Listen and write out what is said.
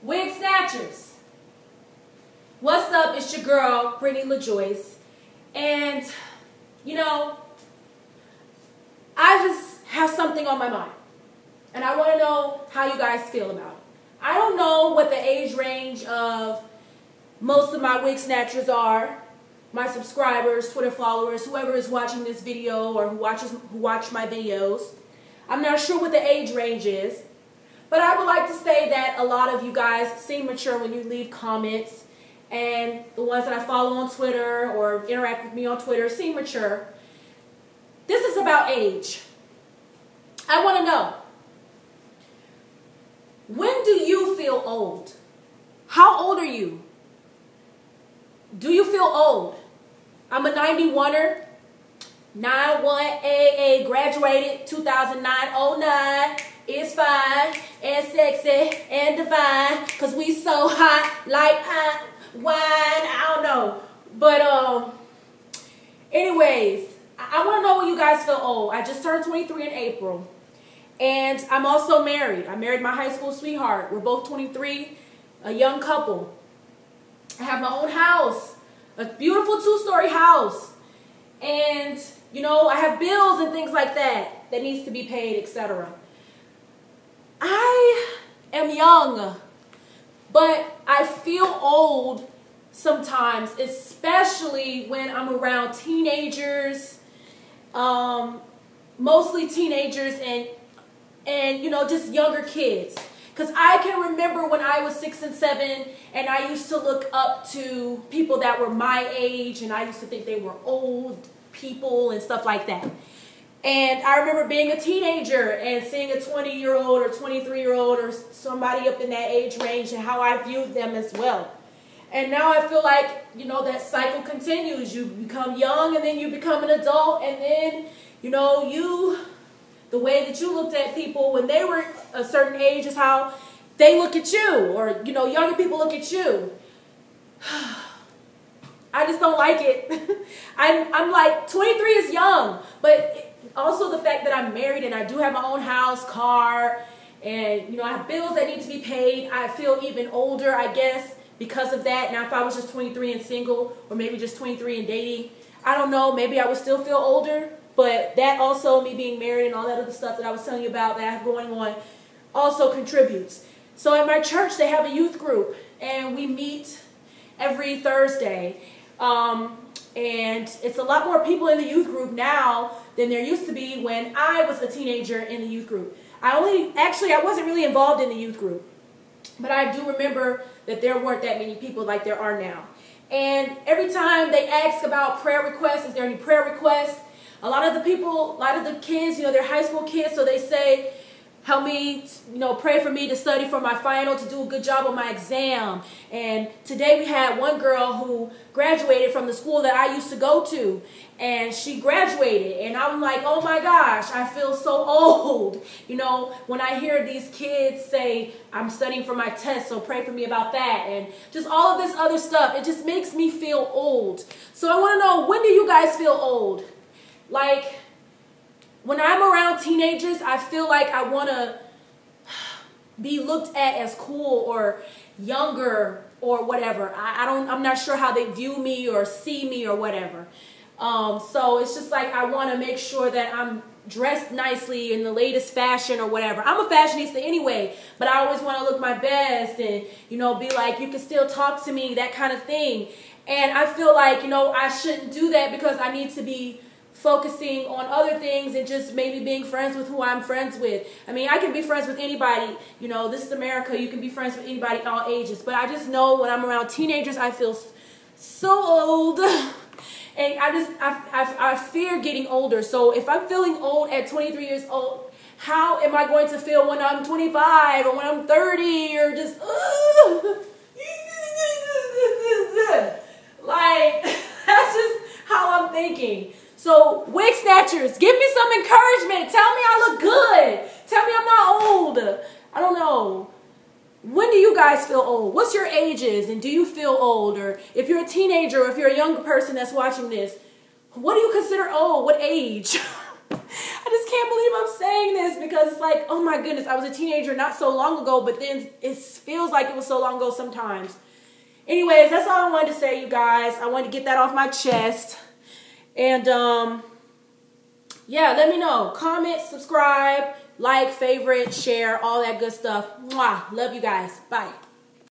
Wig snatchers. What's up? It's your girl, Brittany LaJoyce. And, you know, I just have something on my mind. And I want to know how you guys feel about it. I don't know what the age range of most of my wig snatchers are. My subscribers, Twitter followers, whoever is watching this video or who watch my videos. I'm not sure what the age range is. But I would like to say that a lot of you guys seem mature when you leave comments, and the ones that I follow on Twitter or interact with me on Twitter seem mature. This is about age. I want to know, when do you feel old? How old are you? Do you feel old? I'm a 91er, 91AA, graduated 2009-09. It's fine and sexy and divine, cause we so hot like wine. I don't know, but anyways, I want to know when you guys feel old. I just turned 23 in April, and I'm also married. I married my high school sweetheart. We're both 23, a young couple. I have my own house, a beautiful 2-story house, and you know, I have bills and things like that needs to be paid, etc. I am young, but I feel old sometimes, especially when I'm around teenagers, mostly teenagers and you know, just younger kids. Because I can remember when I was 6 and 7 and I used to look up to people that were my age, and I used to think they were old people and stuff like that. And I remember being a teenager and seeing a 20-year-old or 23-year-old or somebody up in that age range and how I viewed them as well. And now I feel like, you know, that cycle continues. You become young and then you become an adult, and then, you know, the way that you looked at people when they were a certain age is how they look at you, or, you know, younger people look at you. I just don't like it. I'm like, 23 is young, but also the fact that I'm married and I do have my own house, car, and, you know, I have bills that need to be paid. I feel even older, I guess, because of that. Now, if I was just 23 and single, or maybe just 23 and dating, I don't know, maybe I would still feel older. But that also, me being married and all that other stuff that I was telling you about that I have going on, also contributes. So at my church, they have a youth group, and we meet every Thursday. And it's a lot more people in the youth group now than there used to be when I was a teenager in the youth group. I wasn't really involved in the youth group, but I do remember that there weren't that many people like there are now. And every time they ask about prayer requests, is there any prayer requests? A lot of the kids, you know, they're high school kids, so they say, help me, you know, pray for me to study for my final, to do a good job on my exam. And today we had one girl who graduated from the school that I used to go to, and she graduated, and I'm like, oh my gosh, I feel so old. You know, when I hear these kids say, I'm studying for my test, so pray for me about that, and just all of this other stuff, it just makes me feel old. So I want to know, when do you guys feel old? Like, when I'm around teenagers, I feel like I want to be looked at as cool or younger or whatever. I'm not sure how they view me or see me or whatever. So it's just like I want to make sure that I'm dressed nicely in the latest fashion or whatever. I'm a fashionista anyway, but I always want to look my best and, you know, be like, you can still talk to me, that kind of thing. And I feel like, you know, I shouldn't do that because I need to be focusing on other things and just maybe being friends with who I'm friends with. I mean, I can be friends with anybody. You know, this is America. You can be friends with anybody all ages. But I just know when I'm around teenagers, I feel so old. And I fear getting older. So if I'm feeling old at 23 years old, how am I going to feel when I'm 25 or when I'm 30 or just, like, that's just how I'm thinking. So, wig snatchers, give me some encouragement. Tell me I look good. Tell me I'm not old. I don't know. When do you guys feel old? What's your ages, and do you feel old? Or if you're a teenager or if you're a younger person that's watching this, what do you consider old? What age? I just can't believe I'm saying this because it's like, oh my goodness, I was a teenager not so long ago, but then it feels like it was so long ago sometimes. Anyways, that's all I wanted to say, you guys. I wanted to get that off my chest. And, yeah, let me know. Comment, subscribe, like, favorite, share, all that good stuff. Mwah. Love you guys. Bye.